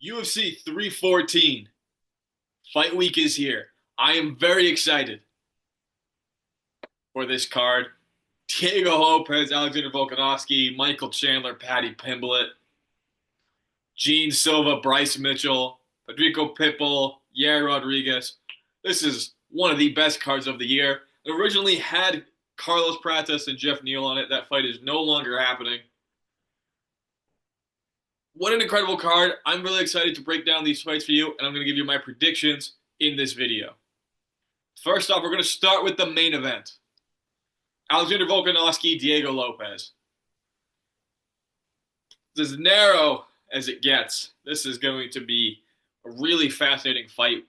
UFC 314. Fight week is here. I am very excited for this card. Diego Lopes, Alexander Volkanovski, Michael Chandler, Paddy Pimblett, Gene Silva, Bryce Mitchell, Federico Pitbull, Yair Rodriguez. This is one of the best cards of the year. It originally had Carlos Pratas and Jeff Neal on it. That fight is no longer happening. What an incredible card. I'm really excited to break down these fights for you, and I'm going to give you my predictions in this video. First off, we're going to start with the main event. Alexander Volkanovski, Diego Lopes. It's as narrow as it gets. This is going to be a really fascinating fight.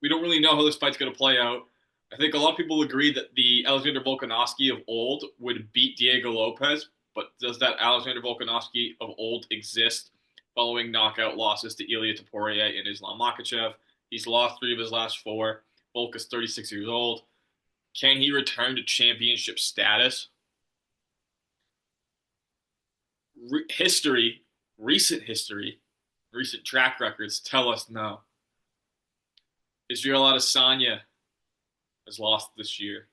We don't really know how this fight's going to play out. I think a lot of people agree that the Alexander Volkanovski of old would beat Diego Lopes, but does that Alexander Volkanovski of old exist following knockout losses to Ilia Topuria and Islam Makhachev? He's lost 3 of his last 4. Volk is 36 years old. Can he return to championship status? Recent history, recent track records tell us no. Israel Adesanya has lost this year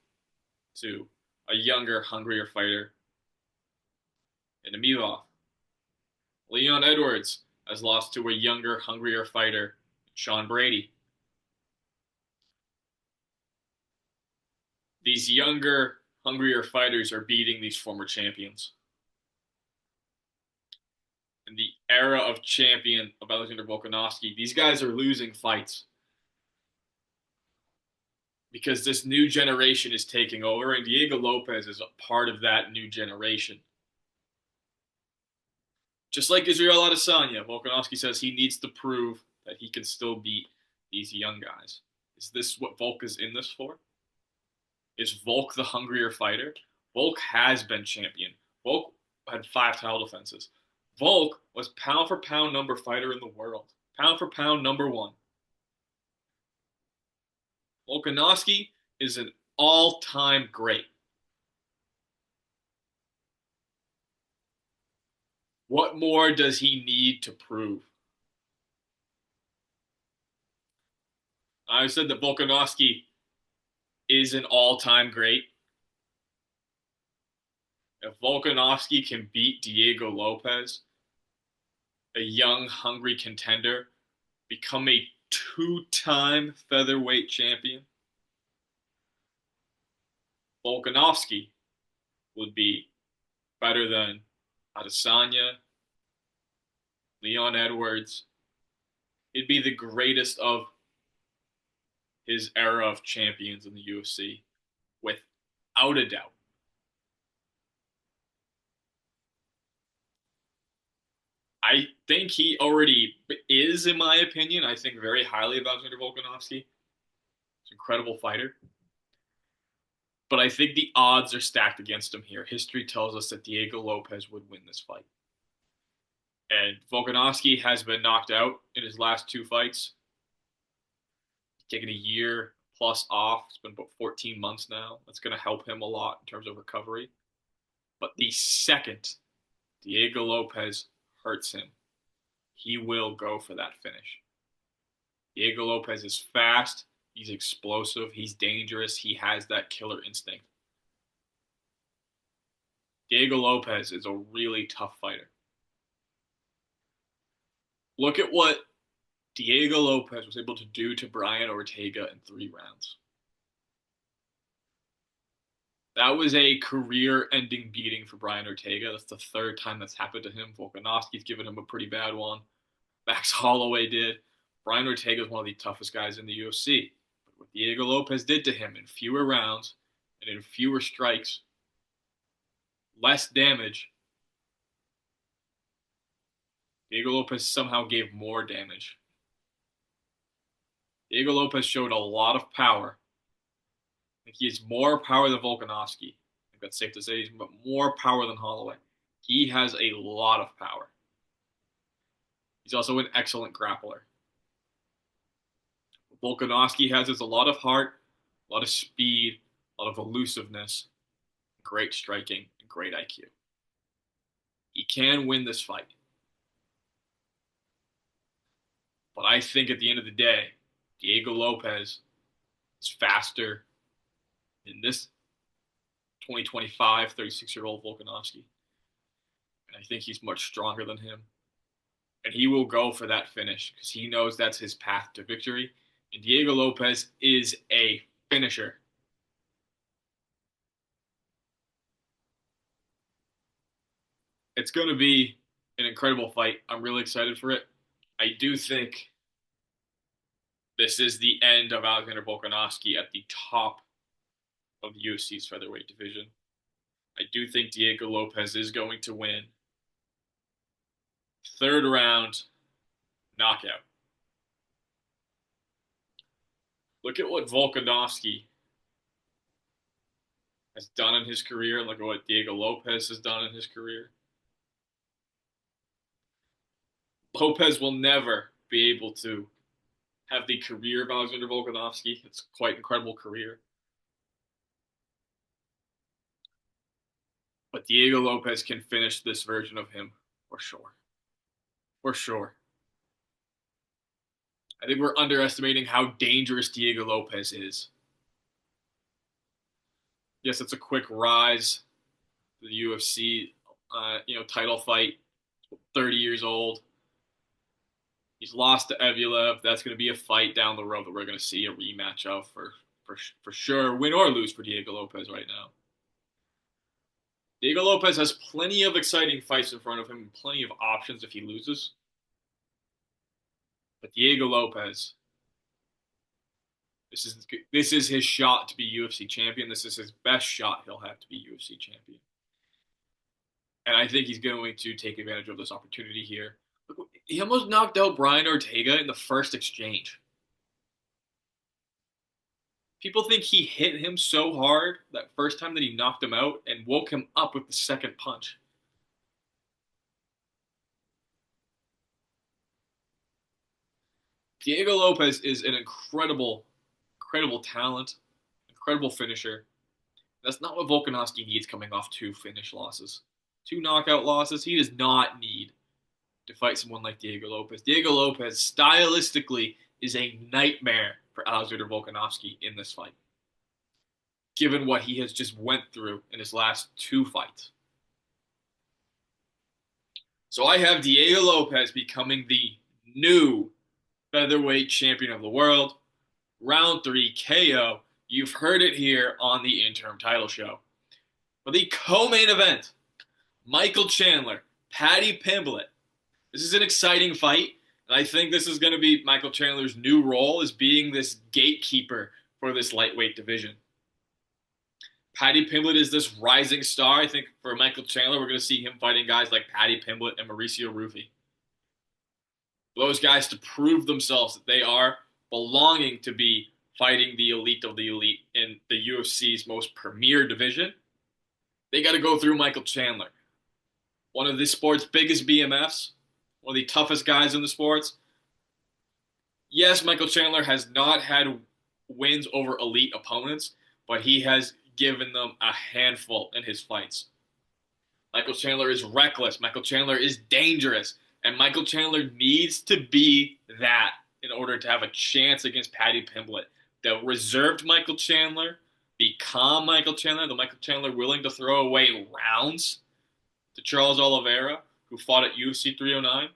to a younger, hungrier fighter in Amivov. Leon Edwards has lost to a younger, hungrier fighter, Sean Brady. These younger, hungrier fighters are beating these former champions. In the era of champion of Alexander Volkanovski, these guys are losing fights because this new generation is taking over, and Diego Lopes is a part of that new generation. Just like Israel Adesanya, Volkanovski says he needs to prove that he can still beat these young guys. Is this what Volk is in this for? Is Volk the hungrier fighter? Volk has been champion. Volk had 5 title defenses. Volk was pound for pound number fighter in the world. Pound for pound number 1. Volkanovski is an all-time great. What more does he need to prove? I said that Volkanovski is an all-time great. If Volkanovski can beat Diego Lopes, a young, hungry contender, become a 2-time featherweight champion, Volkanovski would be better than Adesanya, Leon Edwards. He'd be the greatest of his era of champions in the UFC, without a doubt. I think he already is, in my opinion. I think very highly of Alexander Volkanovski. He's an incredible fighter. But I think the odds are stacked against him here. History tells us that Diego Lopes would win this fight. And Volkanovski has been knocked out in his last 2 fights. He's taken a year plus off. It's been about 14 months now. That's going to help him a lot in terms of recovery. But the second Diego Lopes hurts him, he will go for that finish. Diego Lopes is fast. He's explosive. He's dangerous. He has that killer instinct. Diego Lopes is a really tough fighter. Look at what Diego Lopes was able to do to Brian Ortega in 3 rounds. That was a career-ending beating for Brian Ortega. That's the 3rd time that's happened to him. Volkanovski's given him a pretty bad one. Max Holloway did. Brian Ortega is one of the toughest guys in the UFC. But what Diego Lopes did to him in fewer rounds and in fewer strikes, less damage, Diego Lopes somehow gave more damage. Diego Lopes showed a lot of power. I think he has more power than Volkanovski. I think that's safe to say. He's got more power than Holloway. He has a lot of power. He's also an excellent grappler. What Volkanovski has is a lot of heart, a lot of speed, a lot of elusiveness, great striking, and great IQ. He can win this fight. But I think at the end of the day, Diego Lopes is faster than this 2025 36-year-old Volkanovski. And I think he's much stronger than him. And he will go for that finish because he knows that's his path to victory. And Diego Lopes is a finisher. It's going to be an incredible fight. I'm really excited for it. I do think this is the end of Alexander Volkanovski at the top of the UFC's featherweight division. I do think Diego Lopes is going to win. Third round knockout. Look at what Volkanovski has done in his career. Look at what Diego Lopes has done in his career. Lopes will never be able to have the career of Alexander Volkanovski. It's quite an incredible career. But Diego Lopes can finish this version of him for sure. For sure. I think we're underestimating how dangerous Diego Lopes is. Yes, it's a quick rise to the UFC, title fight. 30 years old. He's lost to Evloev. That's going to be a fight down the road that we're going to see a rematch of for sure, win or lose for Diego Lopes right now. Diego Lopes has plenty of exciting fights in front of him and plenty of options if he loses. But Diego Lopes, this is his shot to be UFC champion. This is his best shot he'll have to be UFC champion. And I think he's going to take advantage of this opportunity here. Look, he almost knocked out Brian Ortega in the first exchange. People think he hit him so hard that first time that he knocked him out and woke him up with the second punch. Diego Lopes is an incredible talent, incredible finisher. That's not what Volkanovski needs coming off 2 finish losses. 2 knockout losses. He does not need to fight someone like Diego Lopes. Diego Lopes, stylistically, is a nightmare for Alexander Volkanovski in this fight, given what he has just went through in his last 2 fights. So I have Diego Lopes becoming the new featherweight champion of the world. Round 3 KO. You've heard it here on the Interim Title Show. For the co-main event, Michael Chandler, Paddy Pimblett. This is an exciting fight, and I think this is going to be Michael Chandler's new role as being this gatekeeper for this lightweight division. Paddy Pimblett is this rising star. I think for Michael Chandler, we're going to see him fighting guys like Paddy Pimblett and Mauricio Rufy. Those guys to prove themselves that they are belonging to be fighting the elite of the elite in the UFC's most premier division. They got to go through Michael Chandler, one of the sport's biggest BMFs, one of the toughest guys in the sports. Yes, Michael Chandler has not had wins over elite opponents, but he has given them a handful in his fights. Michael Chandler is reckless. Michael Chandler is dangerous. And Michael Chandler needs to be that in order to have a chance against Paddy Pimblett. The reserved Michael Chandler, the calm Michael Chandler, the Michael Chandler willing to throw away rounds to Charles Oliveira, who fought at UFC 309,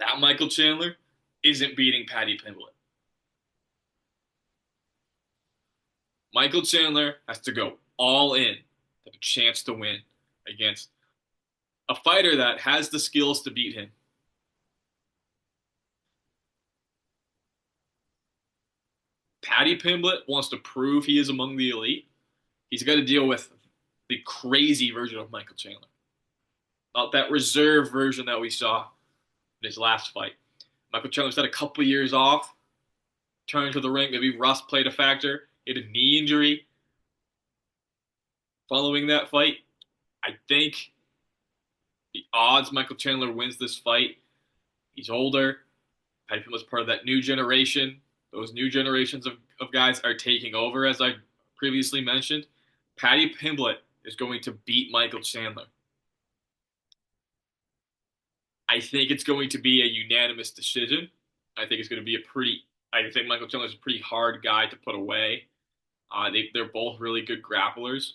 that Michael Chandler isn't beating Paddy Pimblett. Michael Chandler has to go all in to have a chance to win against a fighter that has the skills to beat him. Paddy Pimblett wants to prove he is among the elite. He's got to deal with the crazy version of Michael Chandler. Not that reserve version that we saw in his last fight. Michael Chandler's had a couple years off, turned to the ring. Maybe rust played a factor. He had a knee injury following that fight. I think the odds Michael Chandler wins this fight. He's older. Paddy Pimblett's part of that new generation. Those new generations of guys are taking over, as I previously mentioned. Paddy Pimblett is going to beat Michael Chandler. I think it's going to be a unanimous decision. I think it's going to be I think Michael Chandler is a pretty hard guy to put away. They're both really good grapplers.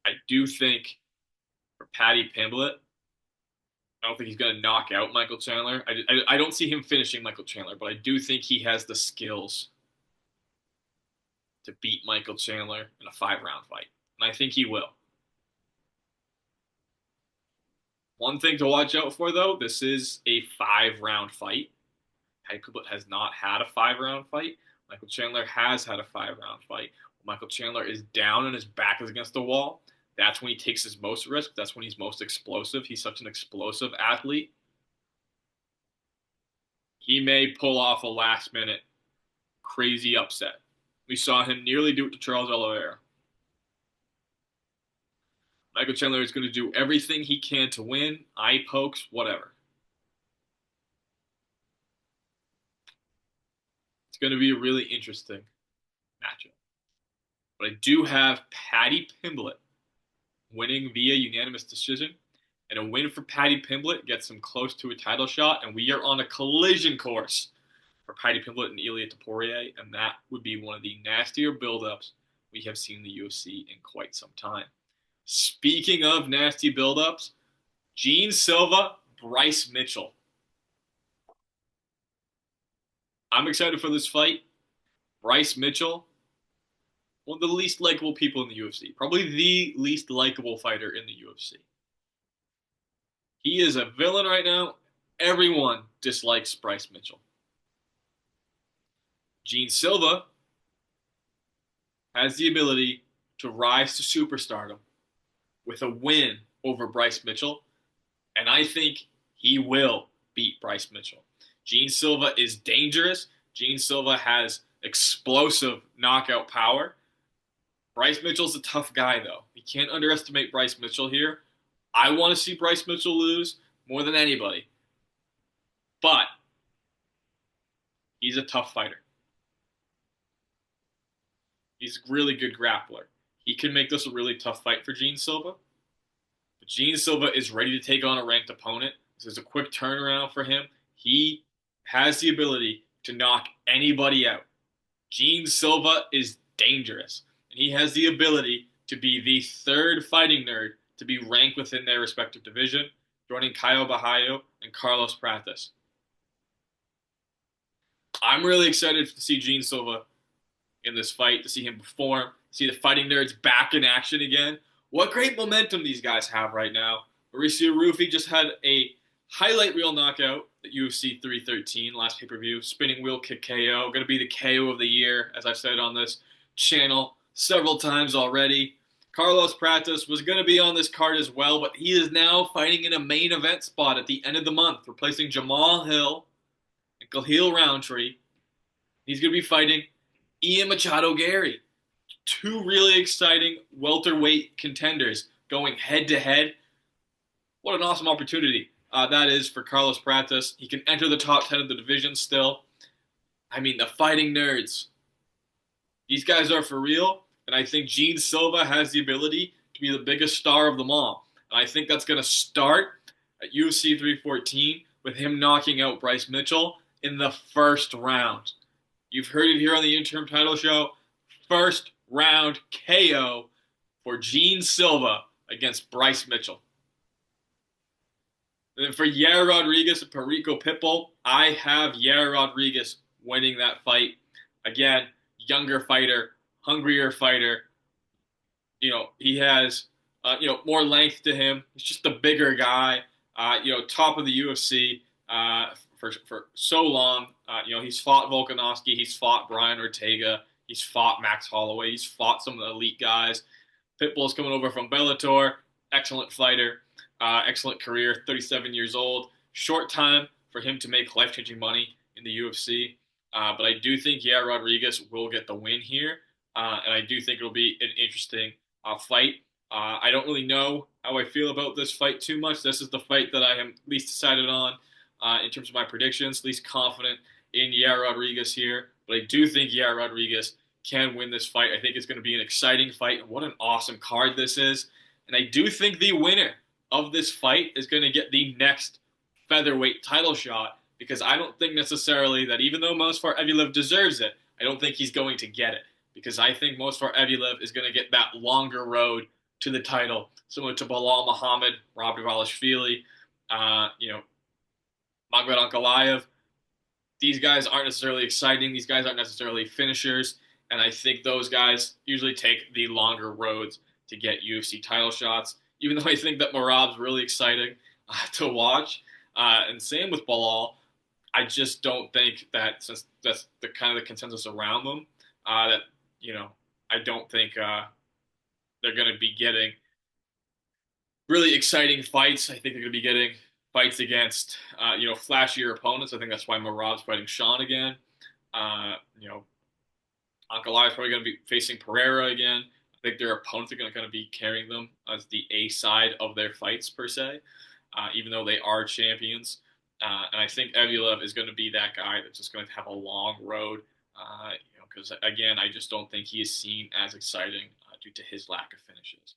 I do think for Paddy Pimblett, I don't think he's going to knock out Michael Chandler. I don't see him finishing Michael Chandler, but I do think he has the skills to beat Michael Chandler in a 5-round fight. And I think he will. One thing to watch out for, though, this is a 5-round fight. Paddy Pimblett has not had a 5-round fight. Michael Chandler has had a 5-round fight. When Michael Chandler is down and his back is against the wall, that's when he takes his most risk. That's when he's most explosive. He's such an explosive athlete. He may pull off a last-minute crazy upset. We saw him nearly do it to Charles Oliveira. Michael Chandler is going to do everything he can to win, eye pokes, whatever. It's going to be a really interesting matchup. But I do have Paddy Pimblett winning via unanimous decision. And a win for Paddy Pimblett gets him close to a title shot, and we are on a collision course for Paddy Pimblett and Ilia Topuria, and that would be one of the nastier buildups we have seen in the UFC in quite some time. Speaking of nasty buildups, Gene Silva, Bryce Mitchell. I'm excited for this fight. Bryce Mitchell, one of the least likable people in the UFC, probably the least likable fighter in the UFC. He is a villain right now. Everyone dislikes Bryce Mitchell. Gene Silva has the ability to rise to superstardom with a win over Bryce Mitchell, and I think he will beat Bryce Mitchell. Gene Silva is dangerous. Gene Silva has explosive knockout power. Bryce Mitchell's a tough guy, though. We can't underestimate Bryce Mitchell here. I want to see Bryce Mitchell lose more than anybody. But he's a tough fighter. He's a really good grappler. He can make this a really tough fight for Gene Silva. But Gene Silva is ready to take on a ranked opponent. This is a quick turnaround for him. He has the ability to knock anybody out. Gene Silva is dangerous. And he has the ability to be the third fighting nerd to be ranked within their respective division, joining Caio Bahaio and Carlos Prates. I'm really excited to see Gene Silva in this fight, to see him perform, see the fighting nerds back in action again. What great momentum these guys have right now. Mauricio Rufy just had a highlight reel knockout at UFC 313, last pay-per-view. Spinning wheel kick KO. Going to be the KO of the year, as I've said on this channel several times already. Carlos Prates was going to be on this card as well, but he is now fighting in a main event spot at the end of the month, replacing Jamal Hill and Khalil Roundtree. He's going to be fighting Ian Machado Gary. Two really exciting welterweight contenders going head-to-head. What an awesome opportunity that is for Carlos Prates. He can enter the top 10 of the division still. I mean, the fighting nerds. These guys are for real. And I think Gene Silva has the ability to be the biggest star of them all. And I think that's going to start at UFC 314 with him knocking out Bryce Mitchell in the first round. You've heard it here on the Interim Title Show. First round KO for Gene Silva against Bryce Mitchell. And then for Yair Rodriguez and Perico Pitbull, I have Yair Rodriguez winning that fight. Again, younger fighter, hungrier fighter. He has, more length to him. He's just a bigger guy. Top of the UFC for so long. He's fought Volkanovski. He's fought Brian Ortega. He's fought Max Holloway. He's fought some of the elite guys. Pitbull's coming over from Bellator. Excellent fighter. Excellent career. 37 years old. Short time for him to make life-changing money in the UFC. But I do think Yair Rodriguez will get the win here. And I do think it'll be an interesting fight. I don't really know how I feel about this fight too much. This is the fight that I am least decided on in terms of my predictions, least confident in Yair Rodriguez here. But I do think Yair Rodriguez can win this fight. I think it's going to be an exciting fight. And what an awesome card this is. And I do think the winner of this fight is going to get the next featherweight title shot because I don't think necessarily that even though Movsar Evloev deserves it, I don't think he's going to get it because I think Movsar Evloev is going to get that longer road to the title, similar to Bilal Muhammad, Rob Dvalishvili, you know, Magomed Ankalaev. These guys aren't necessarily exciting. These guys aren't necessarily finishers, and I think those guys usually take the longer roads to get UFC title shots. Even though I think that Merab's really exciting to watch, and same with Bilal. I just don't think that since that's the kind of the consensus around them, that you know, I don't think they're going to be getting really exciting fights. I think they're going to be getting fights against flashier opponents. I think that's why Merab's fighting Sean again. You know, Ankalaev is probably going to be facing Pereira again. I think their opponents are going to kind of be carrying them as the A side of their fights per se, even though they are champions. And I think Evloev is going to be that guy that's just going to have a long road. Because again, I just don't think he is seen as exciting due to his lack of finishes.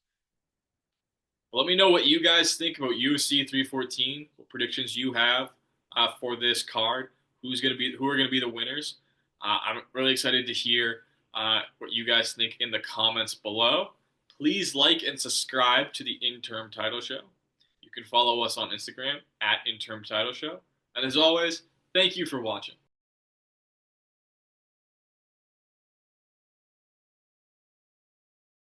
Let me know what you guys think about UFC 314. What predictions you have for this card? Who are going to be the winners? I'm really excited to hear what you guys think in the comments below. Please like and subscribe to the Interim Title Show. You can follow us on Instagram at Interim Title Show. And as always, thank you for watching.